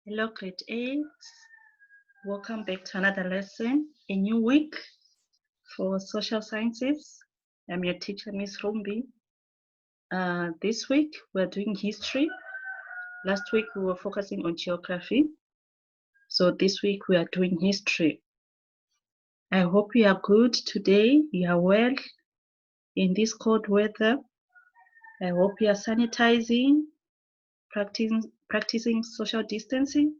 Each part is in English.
Hello, grade 8. Welcome back to another lesson, a new week for social sciences. I'm your teacher, Miss Rumbi. This week, we're doing history. Last week, we were focusing on geography. So this week, we are doing history. I hope you are good today. You are well in this cold weather. I hope you are sanitizing, practicing social distancing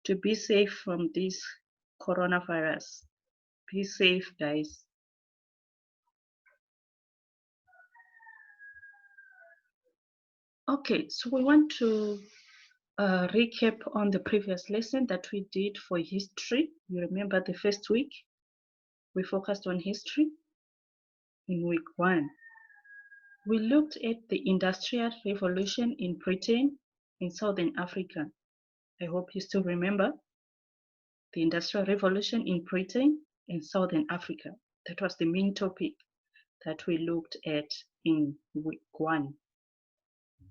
to be safe from this coronavirus. Be safe, guys. Okay, so we want to recap on the previous lesson that we did for history. You remember the first week, we focused on history. In week 1, we looked at the Industrial Revolution in Britain and Southern Africa. I hope you still remember the Industrial Revolution in Britain and Southern Africa. That was the main topic that we looked at in week 1.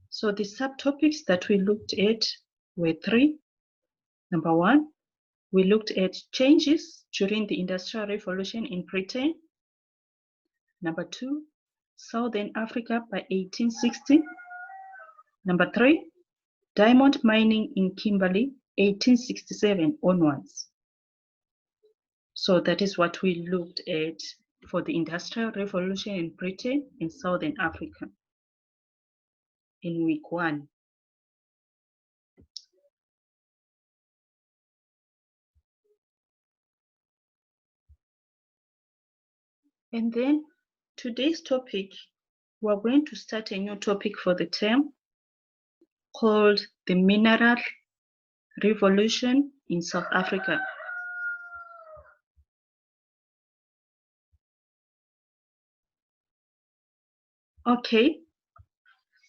So the subtopics that we looked at were 3. Number 1, we looked at changes during the Industrial Revolution in Britain. Number 2, Southern Africa by 1860. Number 3, diamond mining in Kimberley, 1867 onwards. So that is what we looked at for the Industrial Revolution in Britain and Southern Africa in week 1. And then today's topic, we're going to start a new topic for the term called the Mineral Revolution in South Africa. Okay,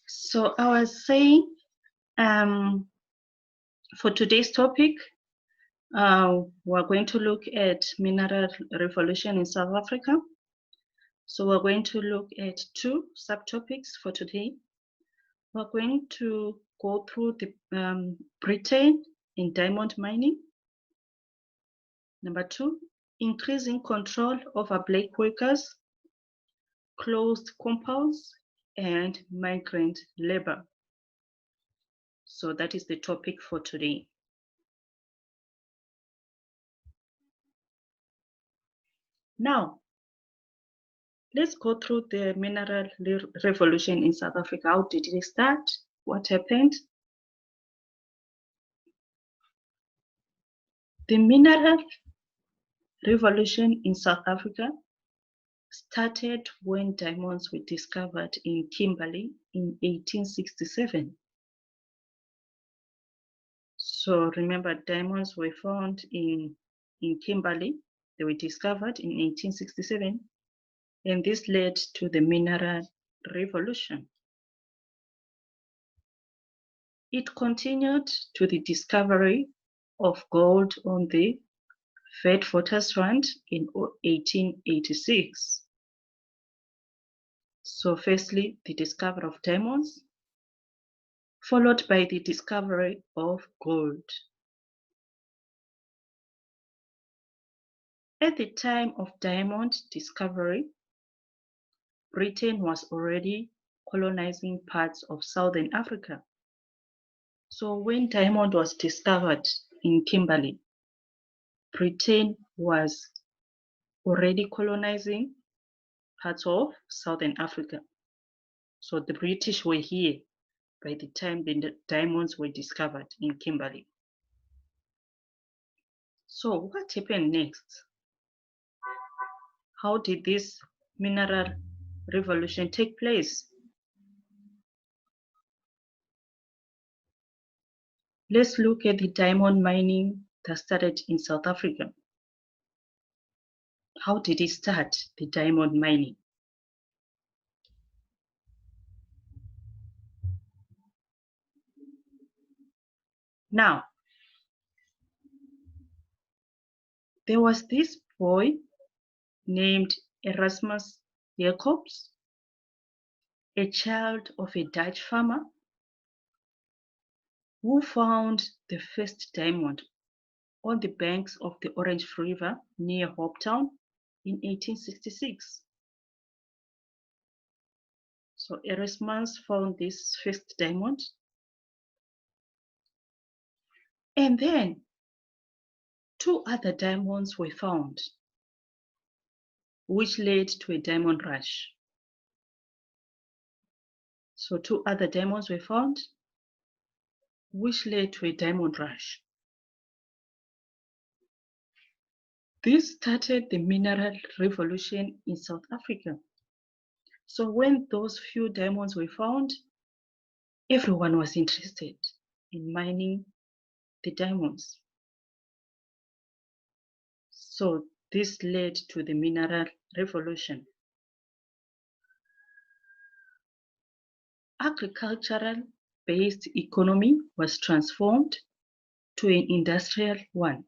so I was saying for today's topic, we're going to look at Mineral Revolution in South Africa. So we're going to look at 2 subtopics for today. We're going to go through the Britain in diamond mining. Number 2, increasing control over black workers, closed compounds, and migrant labor. So that is the topic for today. Now, let's go through the Mineral Revolution in South Africa. How did it start? What happened? The Mineral Revolution in South Africa started when diamonds were discovered in Kimberley in 1867. So remember, diamonds were found in Kimberley. They were discovered in 1867, and this led to the Mineral Revolution. It continued to the discovery of gold on the Witwatersrand in 1886. So firstly, the discovery of diamonds, followed by the discovery of gold. At the time of diamond discovery, Britain was already colonizing parts of Southern Africa. So when diamond was discovered in Kimberley, Britain was already colonizing parts of Southern Africa. So the British were here by the time the diamonds were discovered in Kimberley. So what happened next? How did this mineral revolution take place? Let's look at the diamond mining that started in South Africa. How did it start, the diamond mining? Now, there was this boy named Erasmus Jacobs, a child of a Dutch farmer Who found the first diamond on the banks of the Orange River near Hopetown in 1866? So Erasmus found this first diamond. And then 2 other diamonds were found, which led to a diamond rush. So 2 other diamonds were found, which led to a diamond rush. This started the mineral revolution in South Africa. So when those few diamonds were found, everyone was interested in mining the diamonds. So this led to the mineral revolution. Agricultural-based economy was transformed to an industrial one.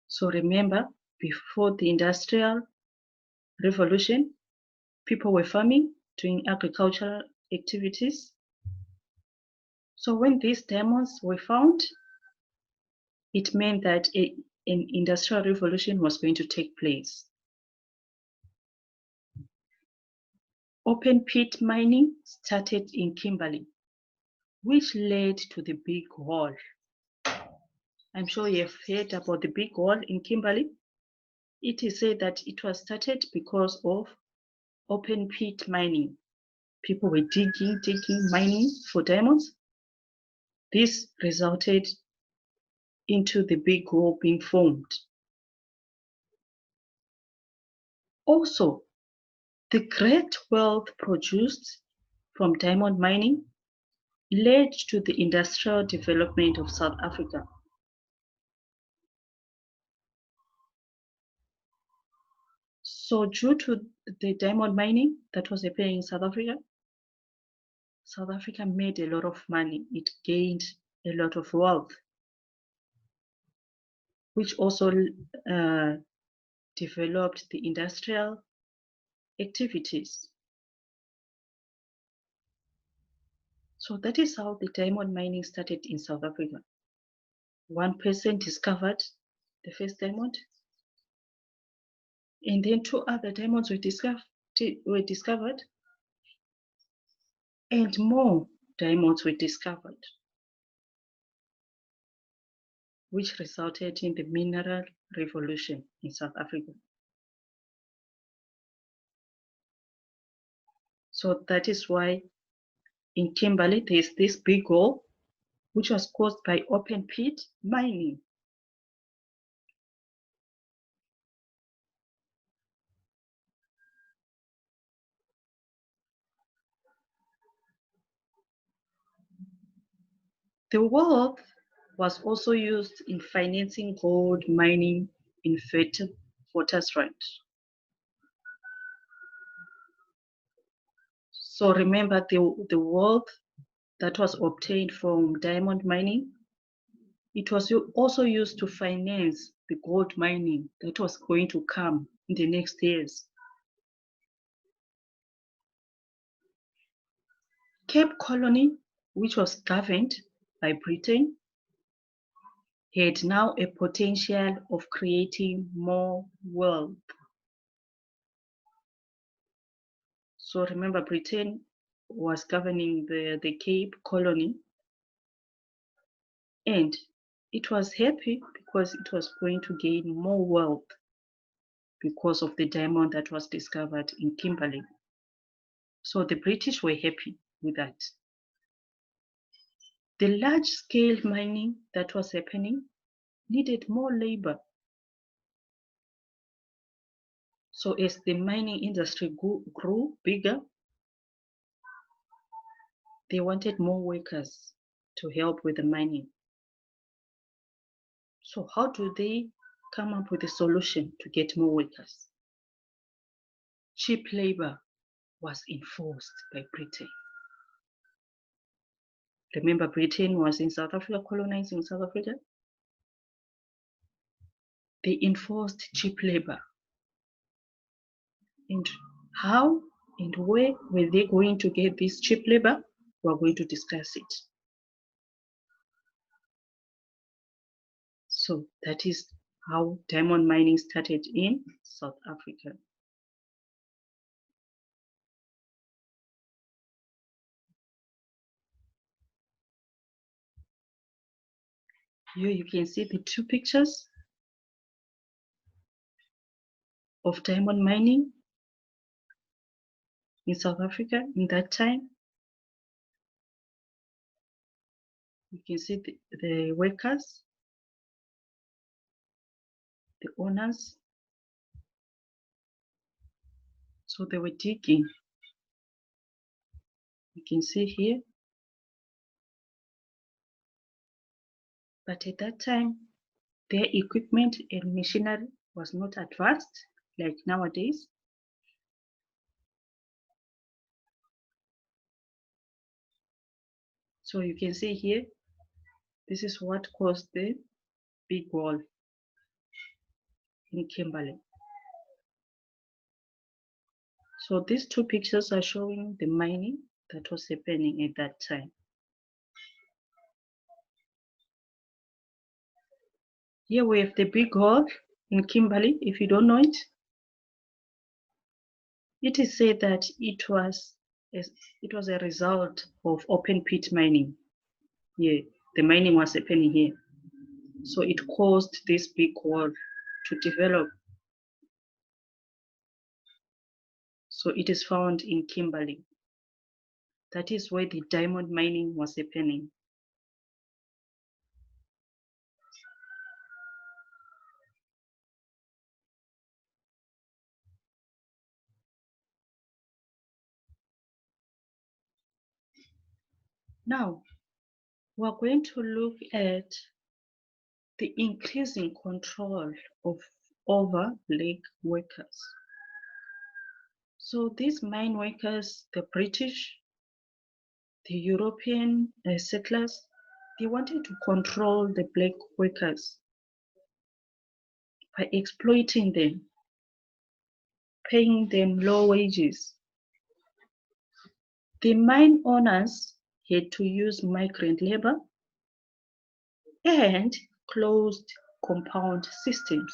So remember, before the industrial revolution, people were farming, doing agricultural activities. So when these diamonds were found, it meant that an industrial revolution was going to take place. Open pit mining started in Kimberley, which led to the Big Hole. I'm sure you've heard about the Big Hole in Kimberley. It is said that it was started because of open pit mining. People were digging, mining for diamonds. This resulted into the Big Hole being formed. Also, the great wealth produced from diamond mining led to the industrial development of South Africa. So due to the diamond mining that was happening in South Africa made a lot of money. It gained a lot of wealth, which also developed the industrial activities. So that is how the diamond mining started in South Africa. One person discovered the first diamond, and then 2 other diamonds were discovered, and more diamonds were discovered, which resulted in the mineral revolution in South Africa. So that is why in Kimberley there is this big hole, which was caused by open pit mining. The wealth was also used in financing gold mining in Witwatersrand. So remember, the wealth that was obtained from diamond mining, it was also used to finance the gold mining that was going to come in the next years. Cape Colony, which was governed by Britain, had now a potential of creating more wealth. So remember, Britain was governing the Cape Colony, and it was happy because it was going to gain more wealth because of the diamond that was discovered in Kimberley. So the British were happy with that. The large-scale mining that was happening needed more labor. So as the mining industry grew bigger, they wanted more workers to help with the mining. So how do they come up with a solution to get more workers? Cheap labor was enforced by Britain. Remember, Britain was in South Africa, colonizing South Africa. They enforced cheap labor. And how and where were they going to get this cheap labor? We're going to discuss it. So that is how diamond mining started in South Africa. Here you can see the two pictures of diamond mining in South Africa in that time. You can see the workers, the owners. So they were digging. You can see here. But at that time, their equipment and machinery was not advanced like nowadays. So you can see here, this is what caused the big wall in Kimberley. So these two pictures are showing the mining that was happening at that time. Here we have the big hole in Kimberley. If you don't know it, it is said that it was a result of open pit mining. Yeah, the mining was happening here. So it caused this big hole to develop. So it is found in Kimberley. That is where the diamond mining was happening. Now, we're going to look at the increasing control over black workers. So these mine workers, the British, the European settlers, they wanted to control the black workers by exploiting them, paying them low wages. The mine owners had to use migrant labor and closed compound systems.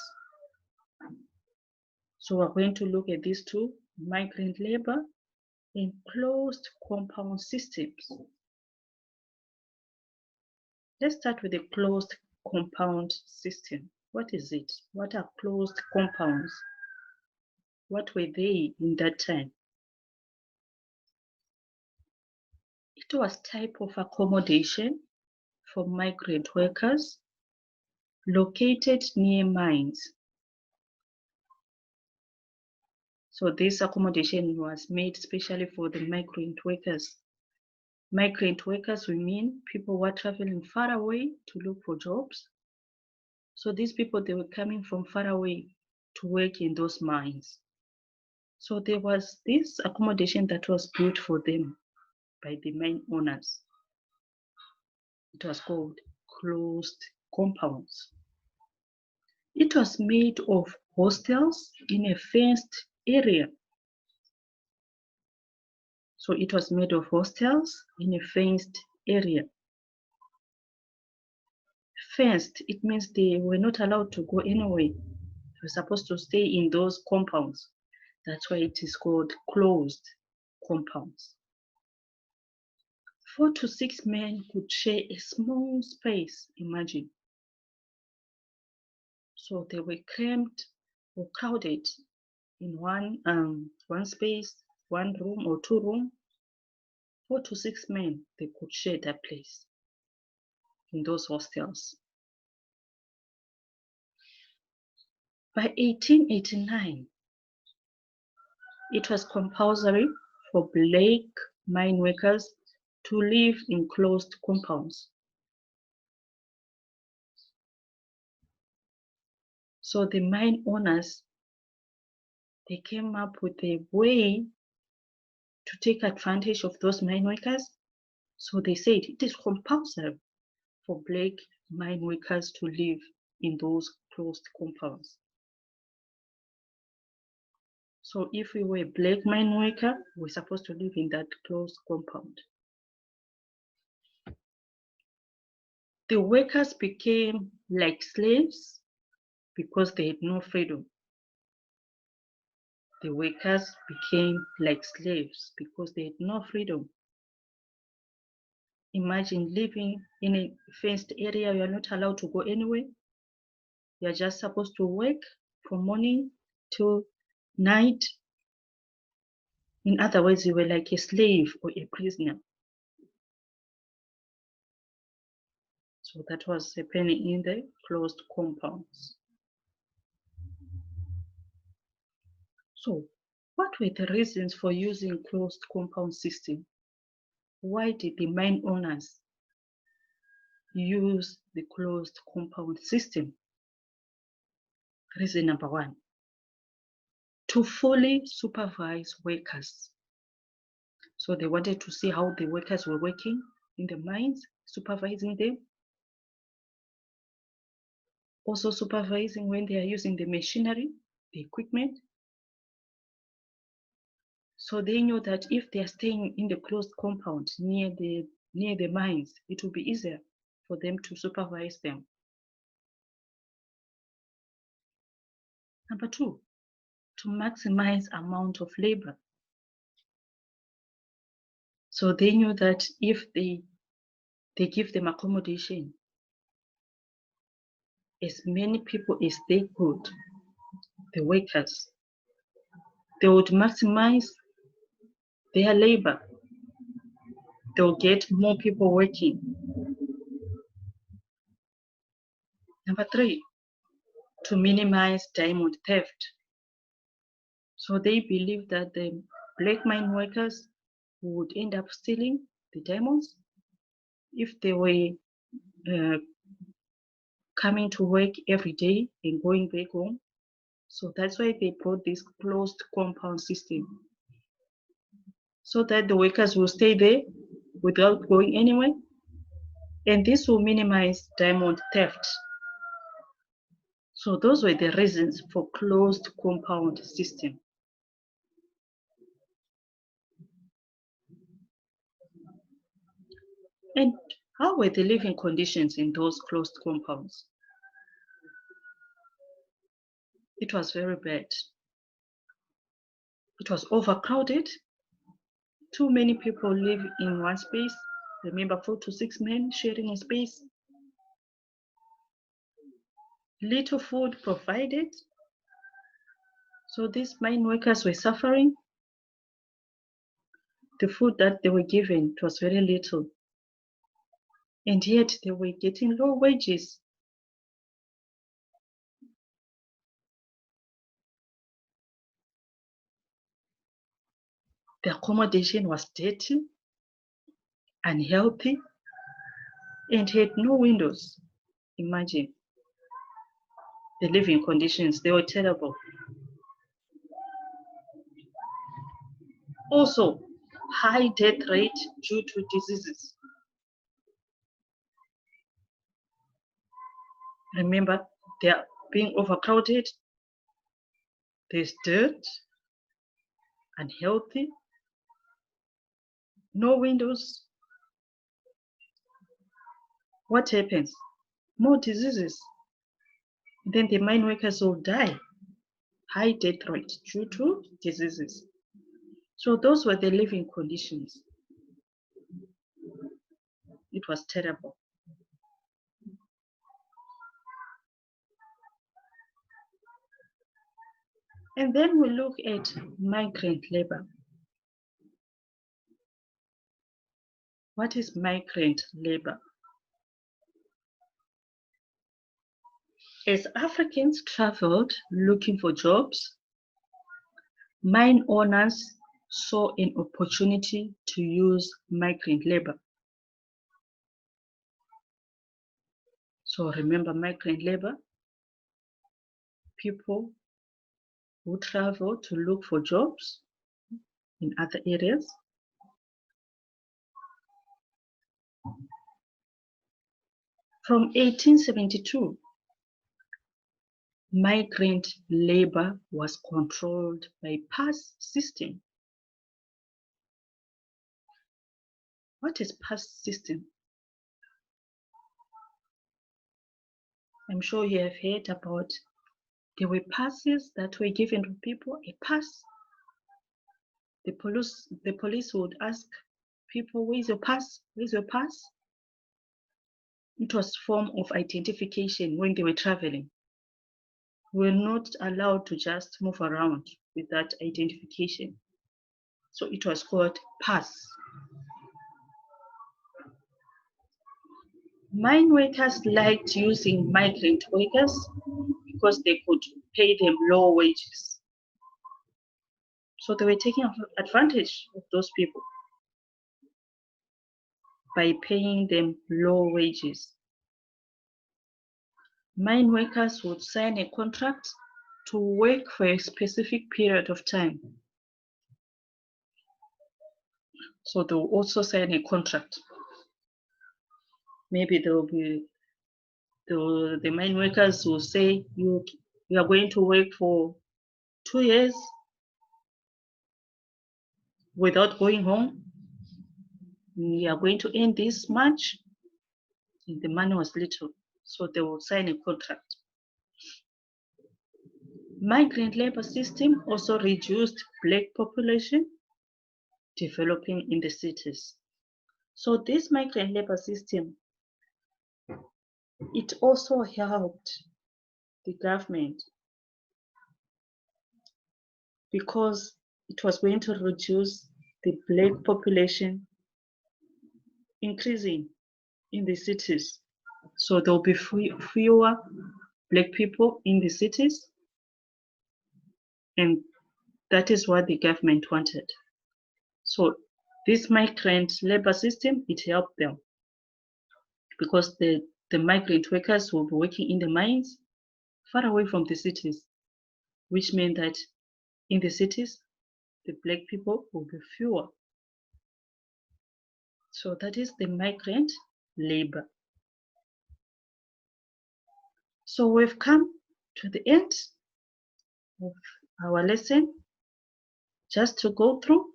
So we're going to look at these two, migrant labor and closed compound systems. Let's start with the closed compound system. What is it? What are closed compounds? What were they in that time? It was type of accommodation for migrant workers located near mines. So this accommodation was made specially for the migrant workers. Migrant workers, we mean people who are traveling far away to look for jobs. So these people, they were coming from far away to work in those mines. So there was this accommodation that was built for them by the mine owners. It was called closed compounds. It was made of hostels in a fenced area. So it was made of hostels in a fenced area. Fenced, it means they were not allowed to go anywhere. They were supposed to stay in those compounds. That's why it is called closed compounds. 4 to 6 men could share a small space, imagine. So they were cramped or crowded in one space, one room or two rooms. 4 to 6 men, they could share that place in those hostels. By 1889, it was compulsory for black mine workers to live in closed compounds. So the mine owners, they came up with a way to take advantage of those mine workers. So they said it is compulsory for black mine workers to live in those closed compounds. So if we were a black mine worker, we're supposed to live in that closed compound. The workers became like slaves because they had no freedom. The workers became like slaves because they had no freedom. Imagine living in a fenced area, you are not allowed to go anywhere. You are just supposed to work from morning to night. In other words, you were like a slave or a prisoner. So that was happening in the closed compounds. So what were the reasons for using closed compound system? Why did the mine owners use the closed compound system? Reason number one, to fully supervise workers. So they wanted to see how the workers were working in the mines, supervising them. Also supervising when they are using the machinery, the equipment. So they knew that if they are staying in the closed compound near the mines, it will be easier for them to supervise them. Number two, to maximize amount of labor. So they knew that if they give them accommodation, as many people as they could, the workers, they would maximize their labor. They'll get more people working. Number three, to minimize diamond theft. So they believe that the black mine workers would end up stealing the diamonds if they were coming to work every day and going back home. So that's why they brought this closed compound system, so that the workers will stay there without going anywhere. And this will minimize diamond theft. So those were the reasons for closed compound system. And how were the living conditions in those closed compounds? It was very bad. It was overcrowded. Too many people live in one space. Remember, 4 to 6 men sharing a space. Little food provided. So these mine workers were suffering. The food that they were given, it was very little. And yet they were getting low wages. The accommodation was dirty, unhealthy, and had no windows. Imagine the living conditions, they were terrible. Also, high death rate due to diseases. Remember, they are being overcrowded. There's dirt, unhealthy, no windows. What happens? More diseases. Then the mine workers will die. High death rate due to diseases. So those were the living conditions. It was terrible. And then we look at migrant labor. What is migrant labor? As Africans traveled looking for jobs, mine owners saw an opportunity to use migrant labor. So remember migrant labor, people who travel to look for jobs in other areas. From 1872, migrant labor was controlled by pass system. What is pass system? I'm sure you have heard about there were passes that were given to people, a pass. The police would ask people, where's your pass? Where's your pass? It was a form of identification when they were traveling. We were not allowed to just move around with that identification. So it was called pass. Mine workers liked using migrant workers because they could pay them low wages. So they were taking advantage of those people by paying them low wages. Mine workers would sign a contract to work for a specific period of time. So they'll also sign a contract. Maybe there'll be the mine workers will say you are going to work for 2 years without going home. You are going to earn this much. And the money was little, so they will sign a contract. Migrant labor system also reduced black population developing in the cities. So this migrant labor system, it also helped the government because it was going to reduce the black population increasing in the cities. So there will be fewer black people in the cities, and that is what the government wanted. So this migrant labor system, it helped them because the migrant workers will be working in the mines far away from the cities, which meant that in the cities, the black people will be fewer. So that is the migrant labor. So we've come to the end of our lesson. Just to go through.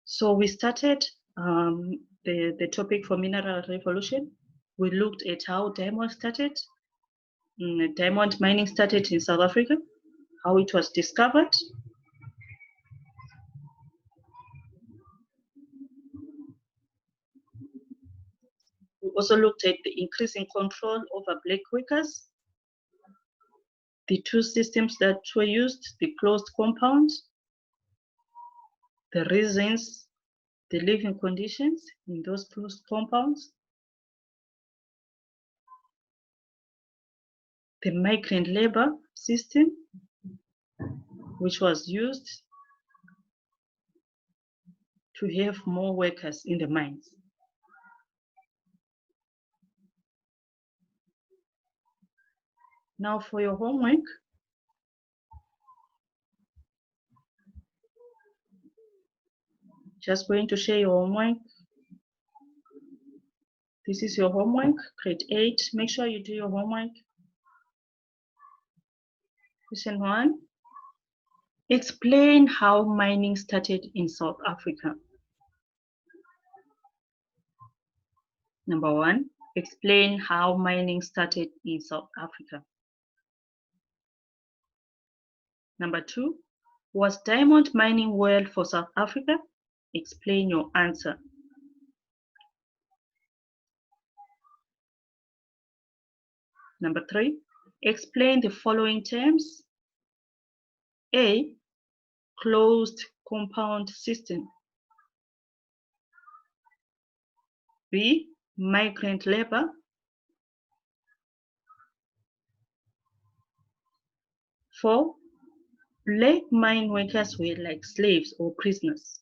So we started the topic for mineral revolution. We looked at how diamond started. Diamond mining started in South Africa, how it was discovered. We also looked at the increasing control over black workers, the two systems that were used, the closed compounds, the reasons, the living conditions in those closed compounds, the migrant labor system, which was used to have more workers in the mines. Now for your homework, just going to share your homework. This is your homework, grade 8. Make sure you do your homework. Question 1. Explain how mining started in South Africa. Number 1. Explain how mining started in South Africa. Number 2. Was diamond mining well for South Africa? Explain your answer. Number 3. Explain the following terms. A. Closed compound system. B. Migrant labor. 4. Black mine workers were like slaves or prisoners.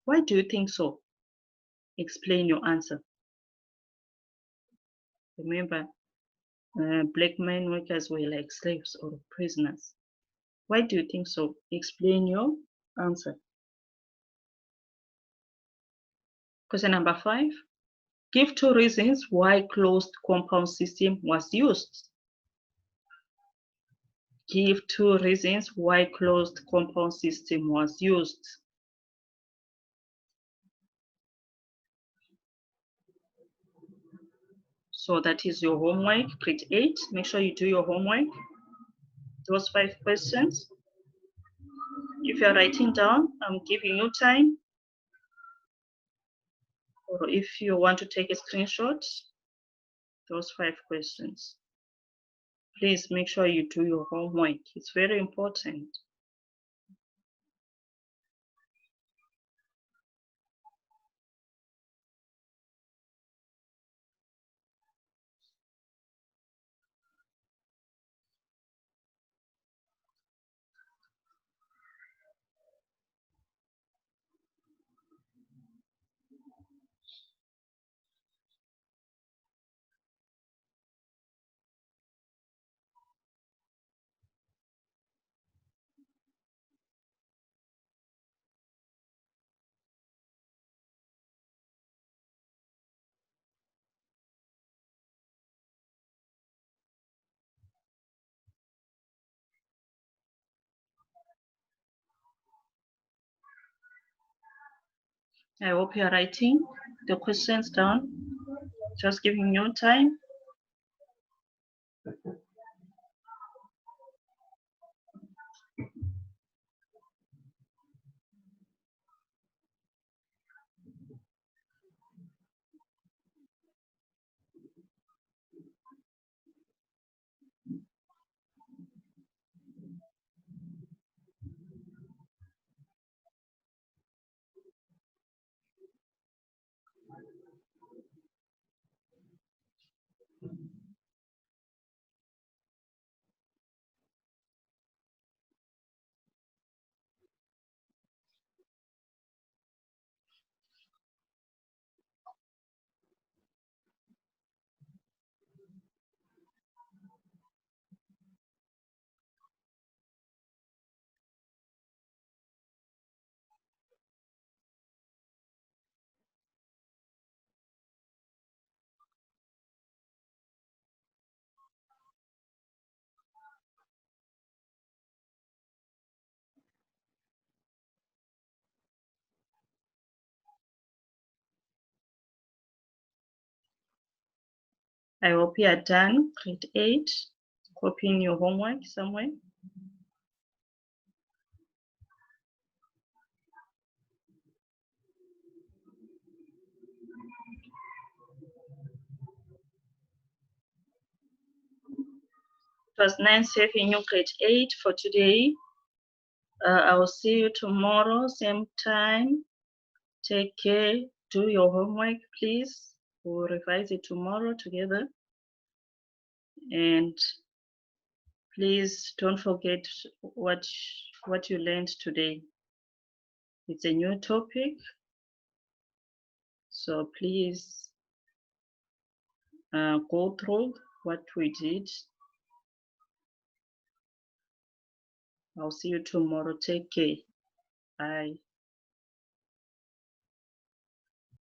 Why do you think so? Explain your answer. Remember, black mine workers were like slaves or prisoners. Why do you think so? Explain your answer. Question number 5. Give 2 reasons why closed compound system was used. Give 2 reasons why closed compound system was used. So that is your homework, grade 8. Make sure you do your homework, those 5 questions. If you're writing down, I'm giving you time. Or if you want to take a screenshot, those 5 questions. Please make sure you do your homework. It's very important. I hope you're writing the questions down. Just giving you time. I hope you are done, grade 8. Copying your homework somewhere. It was nice having you, grade 8, for today. I will see you tomorrow, same time. Take care. Do your homework, please. We'll revise it tomorrow together. And please don't forget what you learned today. It's a new topic, so please go through what we did. I'll see you tomorrow. Take care. Bye.